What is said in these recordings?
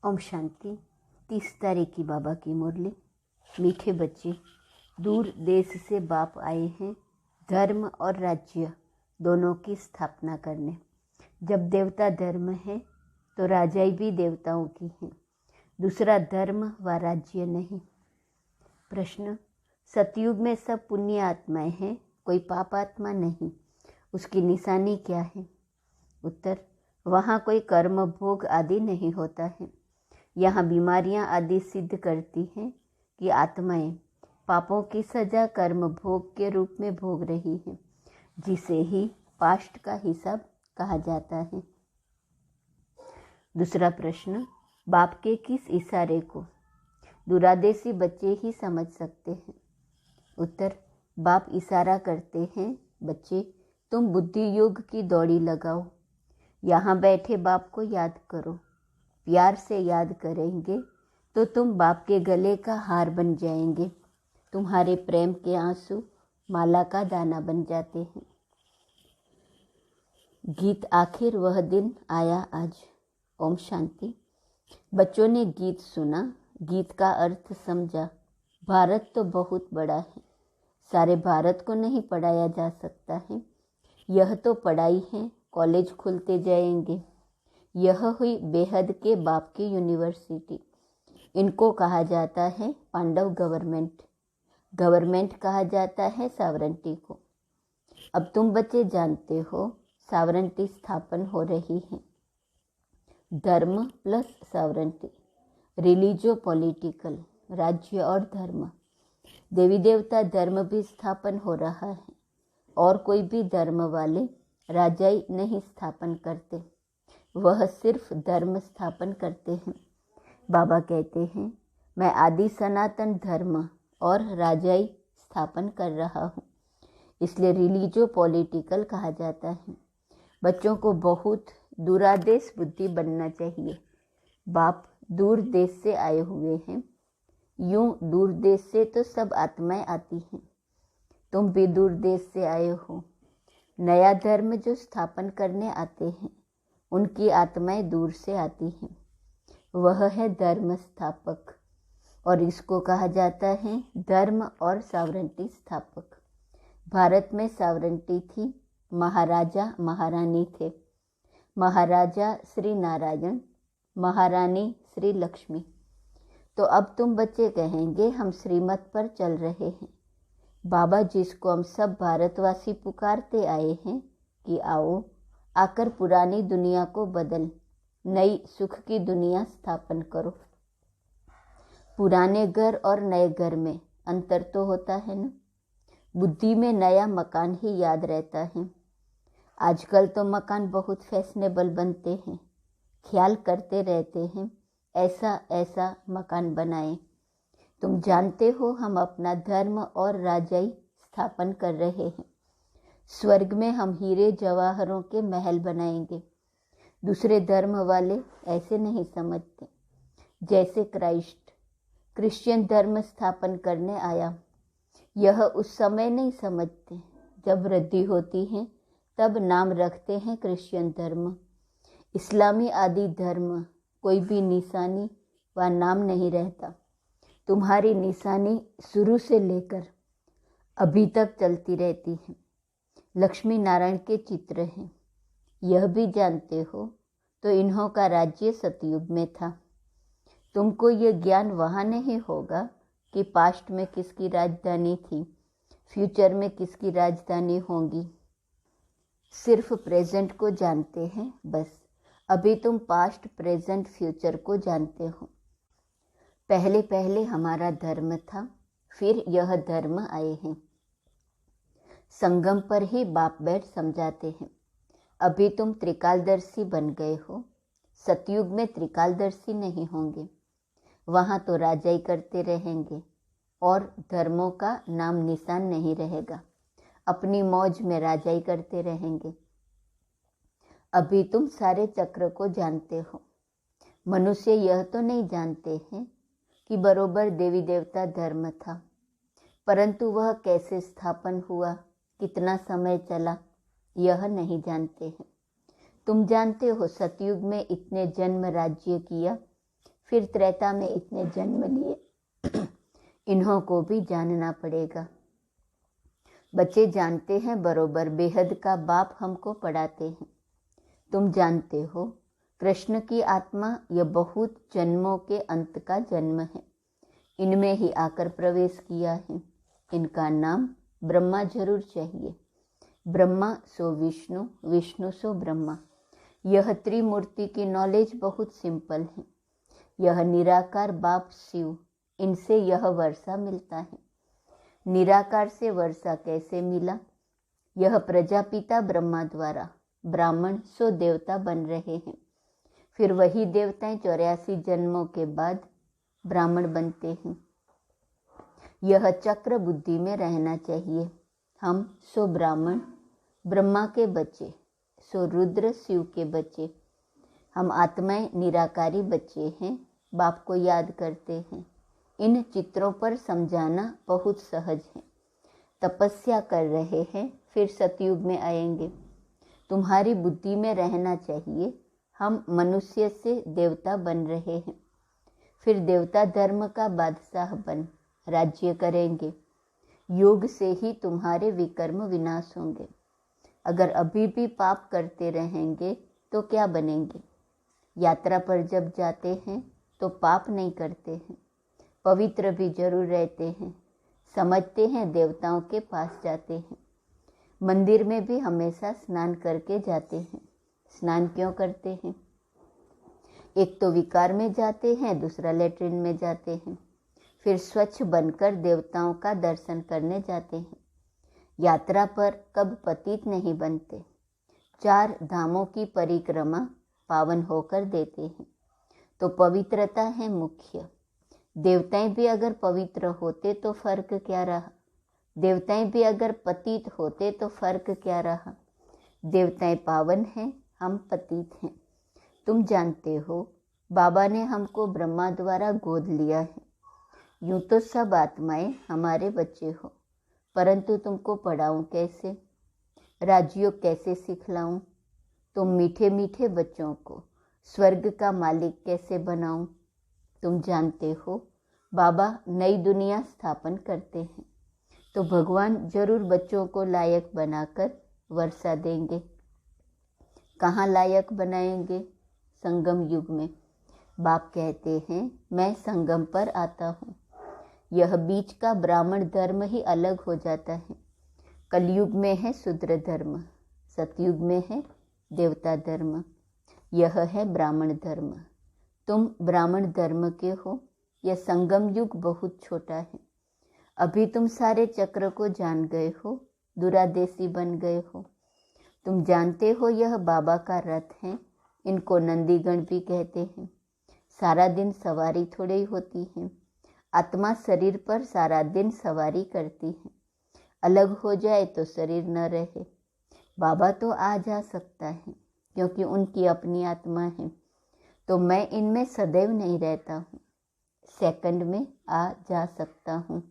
ओम शांति। 30 तारीख की बाबा की मुरली। मीठे बच्चे, दूर देश से बाप आए हैं धर्म और राज्य दोनों की स्थापना करने। जब देवता धर्म है तो राजाई भी देवताओं की है, दूसरा धर्म व राज्य नहीं। प्रश्न, सतयुग में सब पुण्य आत्माएं हैं, कोई पाप आत्मा नहीं, उसकी निशानी क्या है? उत्तर, वहाँ कोई कर्म भोग आदि नहीं होता है। यहाँ बीमारियाँ आदि सिद्ध करती हैं कि आत्माएं पापों की सजा कर्म भोग के रूप में भोग रही हैं, जिसे ही पास्ट का हिसाब कहा जाता है। दूसरा प्रश्न, बाप के किस इशारे को दुरादेशी बच्चे ही समझ सकते हैं? उत्तर, बाप इशारा करते हैं, बच्चे तुम बुद्धि योग की दौड़ी लगाओ, यहाँ बैठे बाप को याद करो। प्यार से याद करेंगे तो तुम बाप के गले का हार बन जाएंगे। तुम्हारे प्रेम के आंसू माला का दाना बन जाते हैं। गीत आखिर वह दिन आया आज। ओम शांति। बच्चों ने गीत सुना, गीत का अर्थ समझा। भारत तो बहुत बड़ा है, सारे भारत को नहीं पढ़ाया जा सकता है। यह तो पढ़ाई है, कॉलेज खुलते जाएंगे। यह हुई बेहद के बाप की यूनिवर्सिटी। इनको कहा जाता है पांडव गवर्नमेंट। गवर्नमेंट कहा जाता है सावरंटी को। अब तुम बच्चे जानते हो सावरंटी स्थापन हो रही है। धर्म प्लस सावरंटी, रिलीजियो पॉलिटिकल, राज्य और धर्म। देवी देवता धर्म भी स्थापन हो रहा है, और कोई भी धर्म वाले राजाई नहीं स्थापन करते, वह सिर्फ धर्म स्थापन करते हैं। बाबा कहते हैं, मैं आदि सनातन धर्म और राजाई स्थापन कर रहा हूँ, इसलिए रिलीजियो पॉलिटिकल कहा जाता है। बच्चों को बहुत दूरादेश बुद्धि बनना चाहिए। बाप दूर देश से आए हुए हैं। यूं दूर देश से तो सब आत्माएं आती हैं, तुम भी दूर देश से आए हो। नया धर्म जो स्थापन करने आते हैं उनकी आत्माएं दूर से आती हैं, वह है धर्म स्थापक, और इसको कहा जाता है धर्म और सावरंटी स्थापक। भारत में सावरंटी थी, महाराजा महारानी थे। महाराजा श्री नारायण, महारानी श्री लक्ष्मी। तो अब तुम बच्चे कहेंगे हम श्रीमत पर चल रहे हैं। बाबा जिसको हम सब भारतवासी पुकारते आए हैं कि आओ आकर पुरानी दुनिया को बदल नई सुख की दुनिया स्थापन करो। पुराने घर और नए घर में अंतर तो होता है ना। बुद्धि में नया मकान ही याद रहता है। आजकल तो मकान बहुत फैशनेबल बनते हैं, ख्याल करते रहते हैं ऐसा ऐसा मकान बनाएं। तुम जानते हो हम अपना धर्म और राजाई स्थापन कर रहे हैं। स्वर्ग में हम हीरे जवाहरों के महल बनाएंगे। दूसरे धर्म वाले ऐसे नहीं समझते। जैसे क्रिश्चियन धर्म स्थापन करने आया, यह उस समय नहीं समझते। जब वृद्धि होती है तब नाम रखते हैं क्रिश्चियन धर्म। इस्लामी आदि धर्म कोई भी निशानी व नाम नहीं रहता। तुम्हारी निशानी शुरू से लेकर अभी तक चलती रहती है। लक्ष्मी नारायण के चित्र हैं, यह भी जानते हो। तो इन्हों का राज्य सतयुग में था। तुमको यह ज्ञान वहाँ नहीं होगा कि पास्ट में किसकी राजधानी थी, फ्यूचर में किसकी राजधानी होगी। सिर्फ प्रेजेंट को जानते हैं बस। अभी तुम पास्ट प्रेजेंट फ्यूचर को जानते हो। पहले पहले हमारा धर्म था, फिर यह धर्म आए हैं। संगम पर ही बाप बैठ समझाते हैं। अभी तुम त्रिकालदर्शी बन गए हो, सतयुग में त्रिकालदर्शी नहीं होंगे। वहाँ तो राजाई करते रहेंगे और धर्मों का नाम निशान नहीं रहेगा। अपनी मौज में राजाई करते रहेंगे। अभी तुम सारे चक्र को जानते हो। मनुष्य यह तो नहीं जानते हैं कि बरोबर देवी देवता धर्म था, परंतु वह कैसे स्थापन हुआ, कितना समय चला, यह नहीं जानते हैं। तुम जानते हो सतयुग में इतने जन्म राज्य किया, फिर त्रेता में इतने जन्म लिए, इन्हों को भी जानना पड़ेगा। बच्चे जानते हैं बरोबर, बेहद का बाप हमको पढ़ाते हैं। तुम जानते हो कृष्ण की आत्मा यह बहुत जन्मों के अंत का जन्म है, इनमें ही आकर प्रवेश किया है। इनका नाम ब्रह्मा जरूर चाहिए। ब्रह्मा सो विष्णु, विष्णु सो ब्रह्मा। यह त्रिमूर्ति की नॉलेज बहुत सिंपल है। यह निराकार बाप शिव, इनसे यह वर्षा मिलता है। निराकार से वर्षा कैसे मिला? यह प्रजापिता ब्रह्मा द्वारा ब्राह्मण सो देवता बन रहे हैं। फिर वही देवताएं 84 जन्मों के बाद ब्राह्मण बनते हैं। यह चक्र बुद्धि में रहना चाहिए। हम सो ब्राह्मण, ब्रह्मा के बच्चे, सो रुद्र शिव के बच्चे। हम आत्माएं निराकारी बच्चे हैं, बाप को याद करते हैं। इन चित्रों पर समझाना बहुत सहज है। तपस्या कर रहे हैं, फिर सतयुग में आएंगे। तुम्हारी बुद्धि में रहना चाहिए, हम मनुष्य से देवता बन रहे हैं। फिर देवता धर्म का बादशाह बन राज्य करेंगे। योग से ही तुम्हारे विकर्म विनाश होंगे। अगर अभी भी पाप करते रहेंगे तो क्या बनेंगे? यात्रा पर जब जाते हैं तो पाप नहीं करते हैं, पवित्र भी जरूर रहते हैं, समझते हैं देवताओं के पास जाते हैं। मंदिर में भी हमेशा स्नान करके जाते हैं। स्नान क्यों करते हैं? एक तो विकार में जाते हैं, दूसरा लेट्रिन में जाते हैं। फिर स्वच्छ बनकर देवताओं का दर्शन करने जाते हैं। यात्रा पर कब पतित नहीं बनते। 4 धामों की परिक्रमा पावन होकर देते हैं। तो पवित्रता है मुख्य। देवताएं भी अगर पवित्र होते तो फर्क क्या रहा? देवताएं भी अगर पतित होते तो फर्क क्या रहा? देवताएं पावन हैं, हम पतित हैं। तुम जानते हो बाबा ने हमको ब्रह्मा द्वारा गोद लिया है। यूं तो सब आत्माएं हमारे बच्चे हो, परंतु तुमको पढ़ाऊं कैसे? राजयोग कैसे सिखलाऊं? तुम मीठे मीठे बच्चों को स्वर्ग का मालिक कैसे बनाऊं? तुम जानते हो बाबा नई दुनिया स्थापन करते हैं, तो भगवान जरूर बच्चों को लायक बनाकर वर्षा देंगे। कहाँ लायक बनाएंगे? संगम युग में। बाप कहते हैं मैं संगम पर आता हूँ। यह बीच का ब्राह्मण धर्म ही अलग हो जाता है। कलयुग में है शूद्र धर्म, सतयुग में है देवता धर्म, यह है ब्राह्मण धर्म। तुम ब्राह्मण धर्म के हो। यह संगम युग बहुत छोटा है। अभी तुम सारे चक्र को जान गए हो, दुरादेशी बन गए हो। तुम जानते हो यह बाबा का रथ है, इनको नंदीगण भी कहते हैं। सारा दिन सवारी थोड़ी होती है। आत्मा शरीर पर सारा दिन सवारी करती है। अलग हो जाए तो शरीर न रहे। बाबा तो आ जा सकता है क्योंकि उनकी अपनी आत्मा है, तो मैं इनमें सदैव नहीं रहता हूँ, सेकंड में आ जा सकता हूँ।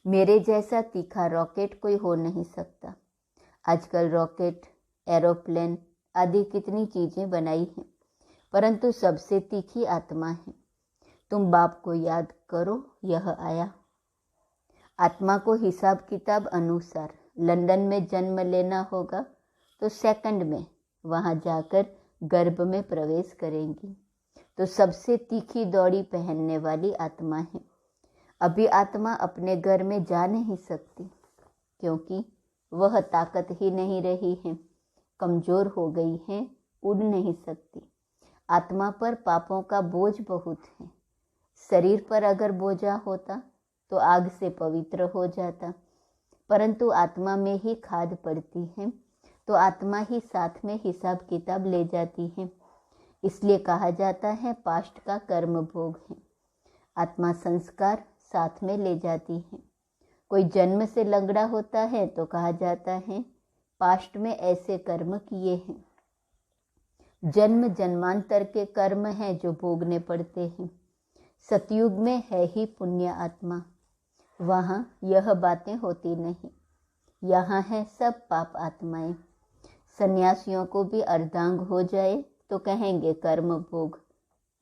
मेरे जैसा तीखा रॉकेट कोई हो नहीं सकता। आजकल रॉकेट, एरोप्लेन आदि कितनी चीज़ें बनाई हैं, परंतु सबसे तीखी आत्मा है। तुम बाप को याद करो, यह आया। आत्मा को हिसाब किताब अनुसार लंदन में जन्म लेना होगा तो सेकंड में वहाँ जाकर गर्भ में प्रवेश करेंगी। तो सबसे तीखी दौड़ी पहनने वाली आत्मा है। अभी आत्मा अपने घर में जा नहीं सकती क्योंकि वह ताकत ही नहीं रही है, कमज़ोर हो गई है, उड़ नहीं सकती। आत्मा पर पापों का बोझ बहुत है। शरीर पर अगर बोझा होता तो आग से पवित्र हो जाता, परंतु आत्मा में ही खाद पड़ती है, तो आत्मा ही साथ में हिसाब किताब ले जाती है। इसलिए कहा जाता है पास्ट का कर्म भोग है। आत्मा संस्कार साथ में ले जाती है। कोई जन्म से लंगड़ा होता है तो कहा जाता है पास्ट में ऐसे कर्म किए हैं। जन्म जन्मांतर के कर्म हैं जो भोगने पड़ते हैं। सतयुग में है ही पुण्य आत्मा, वहाँ यह बातें होती नहीं। यहाँ है सब पाप आत्माएं। सन्यासियों को भी अर्धांग हो जाए तो कहेंगे कर्म भोग।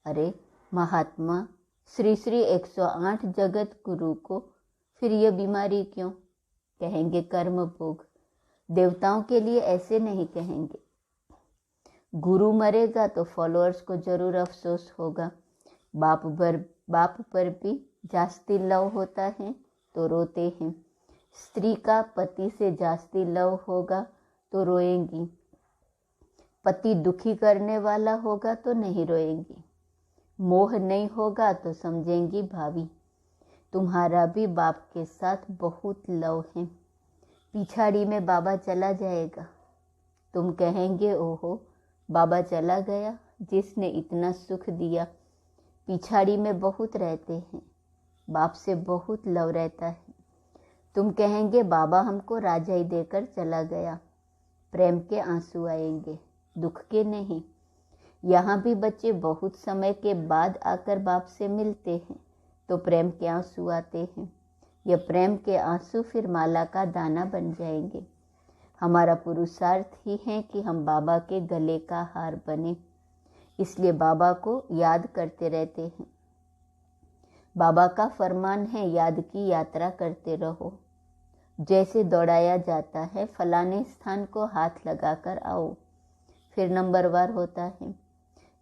अरे महात्मा श्री श्री 108 जगत गुरु को फिर यह बीमारी क्यों? कहेंगे कर्म भोग। देवताओं के लिए ऐसे नहीं कहेंगे। गुरु मरेगा तो फॉलोअर्स को जरूर अफसोस होगा। बाप पर भी जास्ती लव होता है तो रोते हैं। स्त्री का पति से जास्ती लव होगा तो रोएंगी। पति दुखी करने वाला होगा तो नहीं रोएंगी। मोह नहीं होगा तो समझेंगी भावी। तुम्हारा भी बाप के साथ बहुत लव है। पिछाड़ी में बाबा चला जाएगा। तुम कहेंगे ओहो बाबा चला गया जिसने इतना सुख दिया। पिछाड़ी में बहुत रहते हैं, बाप से बहुत लव रहता है। तुम कहेंगे बाबा हमको राजाई देकर चला गया। प्रेम के आंसू आएंगे, दुख के नहीं। यहाँ भी बच्चे बहुत समय के बाद आकर बाप से मिलते हैं तो प्रेम के आंसू आते हैं। यह प्रेम के आंसू फिर माला का दाना बन जाएंगे। हमारा पुरुषार्थ ही है कि हम बाबा के गले का हार बने, इसलिए बाबा को याद करते रहते हैं। बाबा का फरमान है याद की यात्रा करते रहो। जैसे दौड़ाया जाता है फलाने स्थान को हाथ लगाकर आओ, फिर नंबरवार होता है।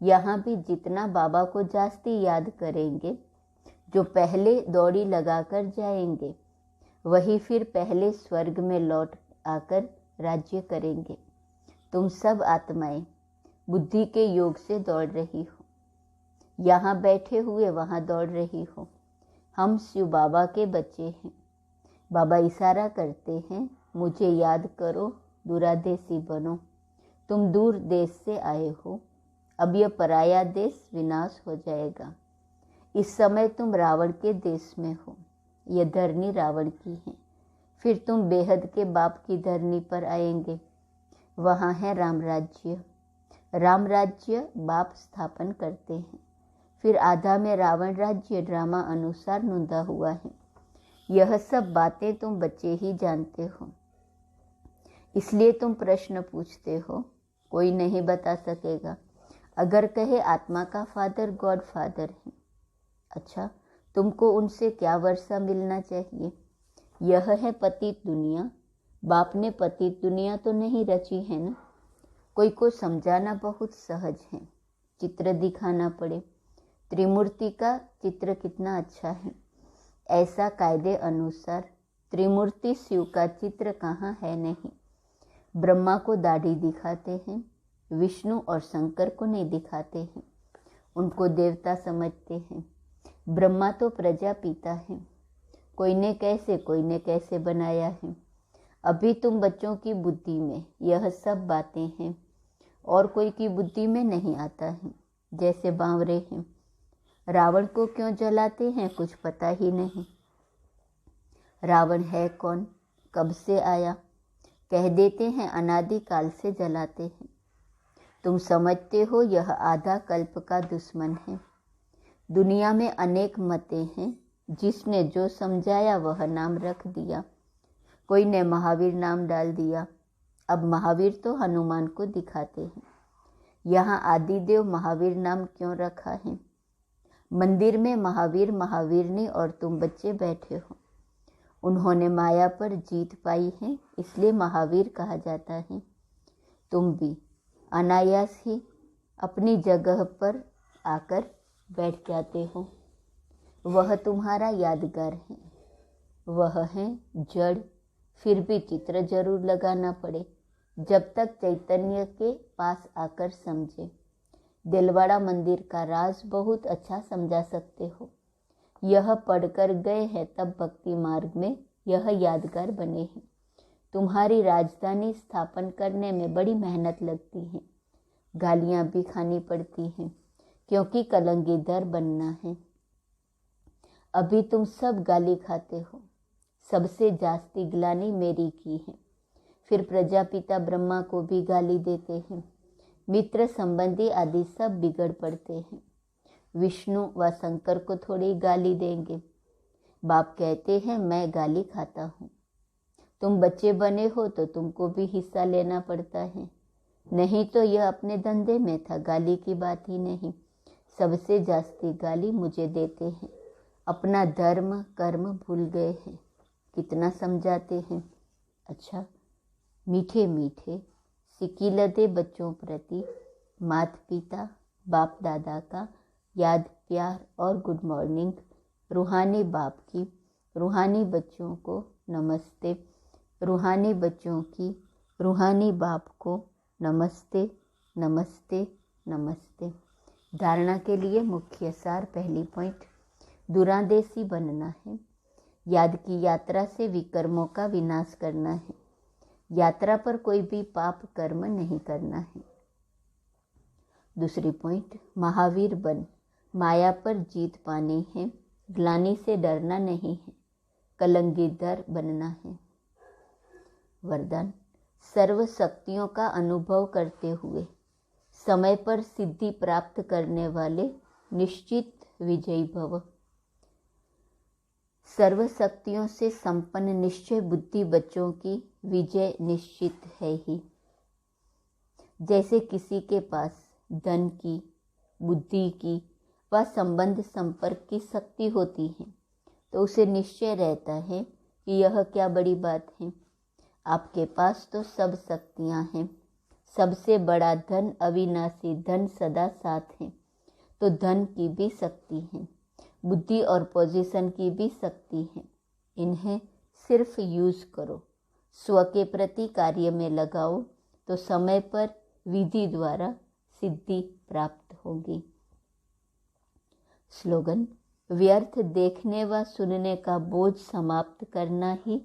यहाँ भी जितना बाबा को जास्ती याद करेंगे, जो पहले दौड़ी लगाकर जाएंगे वही फिर पहले स्वर्ग में लौट आकर राज्य करेंगे। तुम सब आत्माएं बुद्धि के योग से दौड़ रही हो, यहाँ बैठे हुए वहाँ दौड़ रही हो। हम शिव बाबा के बच्चे हैं। बाबा इशारा करते हैं मुझे याद करो, दूरादेशी बनो। तुम दूर देश से आए हो, अब यह पराया देश विनाश हो जाएगा। इस समय तुम रावण के देश में हो, यह धरनी रावण की है। फिर तुम बेहद के बाप की धरनी पर आएंगे, वहाँ है राम राज्य। राम राज्य बाप स्थापन करते हैं। फिर आधा में रावण राज्य ड्रामा अनुसार नूंदा हुआ है। यह सब बातें तुम बच्चे ही जानते हो, इसलिए तुम प्रश्न पूछते हो, कोई नहीं बता सकेगा। अगर कहे आत्मा का फादर गॉड फादर है, अच्छा तुमको उनसे क्या वर्षा मिलना चाहिए? यह है पतित दुनिया। बाप ने पतित दुनिया तो नहीं रची है ना। कोई को समझाना बहुत सहज है, चित्र दिखाना पड़े। त्रिमूर्ति का चित्र कितना अच्छा है। ऐसा कायदे अनुसार त्रिमूर्ति शिव का चित्र कहाँ है नहीं। ब्रह्मा को दाढ़ी दिखाते हैं, विष्णु और शंकर को नहीं दिखाते हैं, उनको देवता समझते हैं। ब्रह्मा तो प्रजापिता है, कोई ने कैसे बनाया है। अभी तुम बच्चों की बुद्धि में यह सब बातें हैं और कोई की बुद्धि में नहीं आता है। जैसे बावरे हैं, रावण को क्यों जलाते हैं कुछ पता ही नहीं। रावण है कौन, कब से आया, कह देते हैं अनादिकाल से जलाते हैं। तुम समझते हो यह आधा कल्प का दुश्मन है। दुनिया में अनेक मतें हैं, जिसने जो समझाया वह नाम रख दिया। कोई ने महावीर नाम डाल दिया। अब महावीर तो हनुमान को दिखाते हैं। यहाँ आदिदेव महावीर नाम क्यों रखा है? मंदिर में महावीर महावीरनी और तुम बच्चे बैठे हो। उन्होंने माया पर जीत पाई है, इसलिए महावीर कहा जाता है। तुम भी अनायास ही अपनी जगह पर आकर बैठ जाते हो। वह तुम्हारा यादगार है, वह है जड़। फिर भी चित्र जरूर लगाना पड़े, जब तक चैतन्य के पास आकर समझे। दिलवाड़ा मंदिर का राज बहुत अच्छा समझा सकते हो। यह पढ़कर गए हैं तब भक्ति मार्ग में यह यादगार बने हैं। तुम्हारी राजधानी स्थापन करने में बड़ी मेहनत लगती है, गालियां भी खानी पड़ती हैं, क्योंकि कलंगीधर बनना है। अभी तुम सब गाली खाते हो। सबसे जास्ती ग्लानि मेरी की है। फिर प्रजापिता ब्रह्मा को भी गाली देते हैं। मित्र संबंधी आदि सब बिगड़ पड़ते हैं। विष्णु व शंकर को थोड़ी गाली देंगे। बाप कहते हैं मैं गाली खाता हूँ। तुम बच्चे बने हो तो तुमको भी हिस्सा लेना पड़ता है, नहीं तो यह अपने धंधे में था, गाली की बात ही नहीं। सबसे जास्ती गाली मुझे देते हैं। अपना धर्म कर्म भूल गए हैं। कितना समझाते हैं। अच्छा, मीठे मीठे सिकीलते बच्चों प्रति माता पिता बाप दादा का याद प्यार और गुड मॉर्निंग। रूहानी बाप की रूहानी बच्चों को नमस्ते। रूहानी बच्चों की रूहानी बाप को नमस्ते नमस्ते नमस्ते। धारणा के लिए मुख्य सार। पहली पॉइंट, दूरांदेशी बनना है। याद की यात्रा से विकर्मों का विनाश करना है। यात्रा पर कोई भी पाप कर्म नहीं करना है। दूसरी पॉइंट, महावीर बन। माया पर जीत पानी है। ग्लानि से डरना नहीं है। कलंगीधर बनना है। वरदान, सर्व शक्तियों का अनुभव करते हुए समय पर सिद्धि प्राप्त करने वाले निश्चित विजयी भव। सर्व शक्तियों से संपन्न निश्चय बुद्धि बच्चों की विजय निश्चित है ही। जैसे किसी के पास धन की, बुद्धि की व संबंध संपर्क की शक्ति होती है तो उसे निश्चय रहता है कि यह क्या बड़ी बात है। आपके पास तो सब शक्तियां हैं। सबसे बड़ा धन अविनाशी धन सदा साथ है। तो धन की भी शक्ति है, बुद्धि और पोजीशन की भी शक्ति है। इन्हें सिर्फ यूज करो, स्व के प्रति कार्य में लगाओ तो समय पर विधि द्वारा सिद्धि प्राप्त होगी। स्लोगन, व्यर्थ देखने व सुनने का बोझ समाप्त करना ही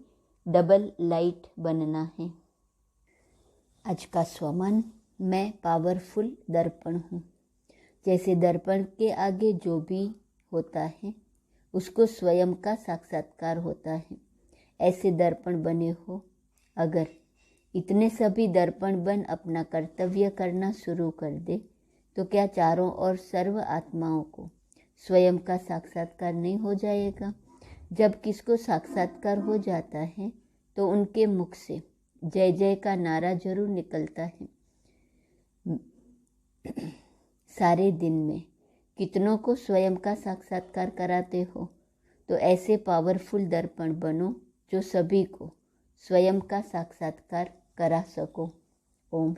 डबल लाइट बनना है। आज का स्वमान, मैं पावरफुल दर्पण हूँ। जैसे दर्पण के आगे जो भी होता है उसको स्वयं का साक्षात्कार होता है, ऐसे दर्पण बने हो। अगर इतने सभी दर्पण बन अपना कर्तव्य करना शुरू कर दे तो क्या चारों ओर सर्व आत्माओं को स्वयं का साक्षात्कार नहीं हो जाएगा। जब किसको साक्षात्कार हो जाता है तो उनके मुख से जय जय का नारा जरूर निकलता है। सारे दिन में कितनों को स्वयं का साक्षात्कार कराते हो, तो ऐसे पावरफुल दर्पण बनो जो सभी को स्वयं का साक्षात्कार करा सको। ओम।